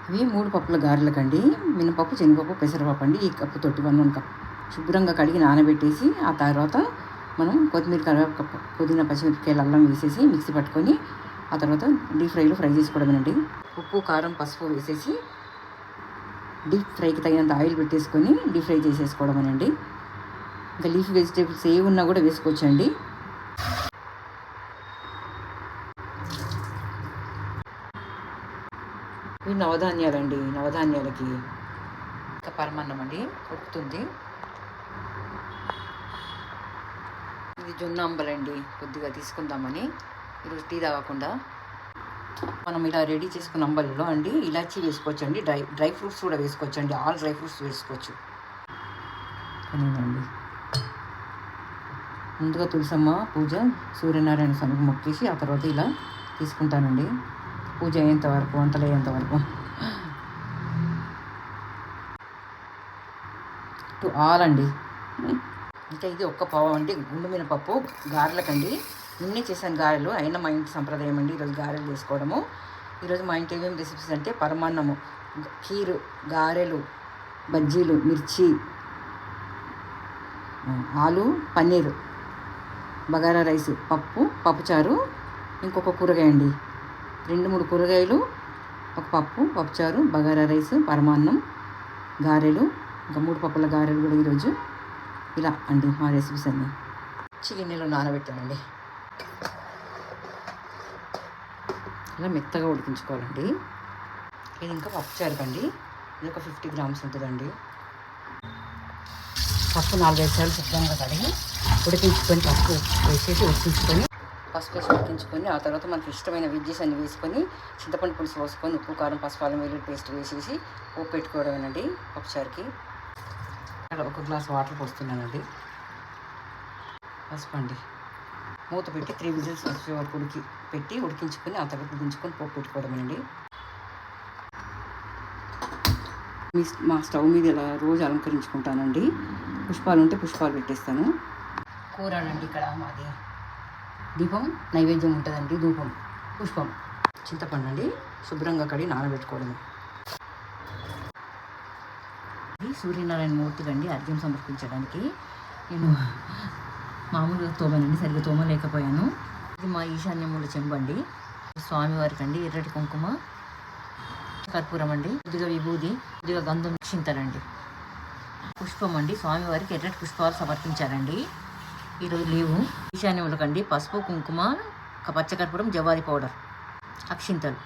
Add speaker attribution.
Speaker 1: ఇవి 3 పప్పుల గారెలకండి. మినపప్పు, శనగపప్పు, పెసరపప్పు అండి. ఈ కప్పు తోటి 1 కప్ శుభ్రంగా కడిగి నానబెట్టేసి ఆ తర్వాత మనం కొత్తిమీర, కరివేపాకు, పుదీనా, పచ్చిమిరపకాయలు, అల్లం వేసేసి మిక్సీ పట్టుకొని ఆ తర్వాత డీప్ ఫ్రైలో ఫ్రై చేసుకోవడమేనండి. ఉప్పు, కారం, పసుపు వేసేసి డీప్ ఫ్రైకి తగినంత ఆయిల్ పెట్టేసుకొని డీప్ ఫ్రై చేసేసుకోవడమేనండి. ఇంకా లీఫ్ వెజిటేబుల్స్ ఏ ఉన్నా కూడా వేసుకోవచ్చండి. ఇవి నవధాన్యాలండి. నవధాన్యాలకి ఇంకా పరమాన్నం అండి ఉడుకుతుంది. ఇది జొన్న అంబలండి. కొద్దిగా తీసుకుందామని ఈరోజు టీ తాగకుండా మనం ఇలా రెడీ చేసుకున్న అంబలిలో అండి ఇలాచీ వేసుకోవచ్చండి. డ్రై ఫ్రూట్స్ కూడా వేసుకోవచ్చండి. ఆల్ డ్రై ఫ్రూట్స్ వేసుకోవచ్చు. అండి ముందుగా తులసమ్మ పూజ, సూర్యనారాయణ స్వామికి మొక్కేసి ఆ తర్వాత ఇలా తీసుకుంటానండి. పూజ అయ్యేంత వరకు, వంటలు అయ్యేంత వరకు. టు ఆల్ అండి. ఇంకా ఇది ఒక్క పావు అండి గుండు మినపప్పు గారెలకండి. నిన్నే చేశాను గారెలు, అయినా మా ఇంటి సంప్రదాయం అండి ఈరోజు గారెలు చేసుకోవడము. ఈరోజు మా ఇంటి ఏమేమి రెసిపీస్ అంటే పరమాన్నము, ఖీరు, గారెలు, బజ్జీలు, మిర్చి, ఆలు, పన్నీరు, బగారా రైస్, పప్పుచారు, ఇంకొక కూరగాయ అండి. 2-3 కూరగాయలు, ఒక పప్పుచారు, బగారా రైస్, పరమాన్నం, గారెలు, ఇంకా 3 పప్పుల గారెలు కూడా ఈరోజు ఇలా అండి మా రెసిపీస్ అన్నీ. గిన్నెలో నానబెట్టానండి. ఇలా మెత్తగా ఉడికించుకోవాలండి. ఇది ఇంకా పప్పుచారు కండి. ఇది ఒక 50 గ్రామ్స్ ఉంటుందండి. పప్పు 4-5 సార్లు శుభ్రంగా కడిగి ఉడికించుకొని పసుపు వేసేసి ఉడికించుకొని ఆ తర్వాత మనకి ఇష్టమైన వెజ్జెస్ అన్ని వేసుకొని చింతపండు పులుసు పోసుకొని ఉప్పు, కారం, పసుపు, అల్లం వెల్లుల్లి పేస్ట్ వేసేసి ఉప్పు పెట్టుకోవడమేనండి పప్పుచారుకి. అక్కడ 1 గ్లాస్ వాటర్ పోస్తున్నానండి. పసుపు అండి. మూత పెట్టి 3 విజిల్స్ వచ్చే వరకు ఉడికించుకొని ఆ తర్వాత దించుకొని పోపు పెట్టుకోవడమేనండి. మా స్టవ్ మీద ఇలా రోజు అలంకరించుకుంటానండి. పుష్పాలు ఉంటే పుష్పాలు పెట్టేస్తాను. కూరనండి ఇక్కడ మాది దీపం నైవేద్యం ఉంటుందండి. ధూపం, పుష్పం, చింతపండు అండి శుభ్రంగా కడిగి నానబెట్టుకోవడము. ఇది సూర్యనారాయణ మూర్తికి అండి అర్ఘ్యం సమర్పించడానికి నేను మామూలుగా తోమనండి, సరిగ్గా తోమలేకపోయాను. ఇది మా ఈశాన్యముల చెంబండి. స్వామివారికి అండి ఎర్రటి కుంకుమ, కర్పూరం అండి, కొద్దిగా విభూది, కొద్దిగా గంధం చింతనండి. పుష్పం అండి స్వామివారికి ఎర్రటి పుష్పాలు సమర్పించారండి. ఈరోజు ఈశాన్యములకండి పసుపు, కుంకుమ, పచ్చకర్పూరం, జవారి పౌడర్, అక్షింతలు.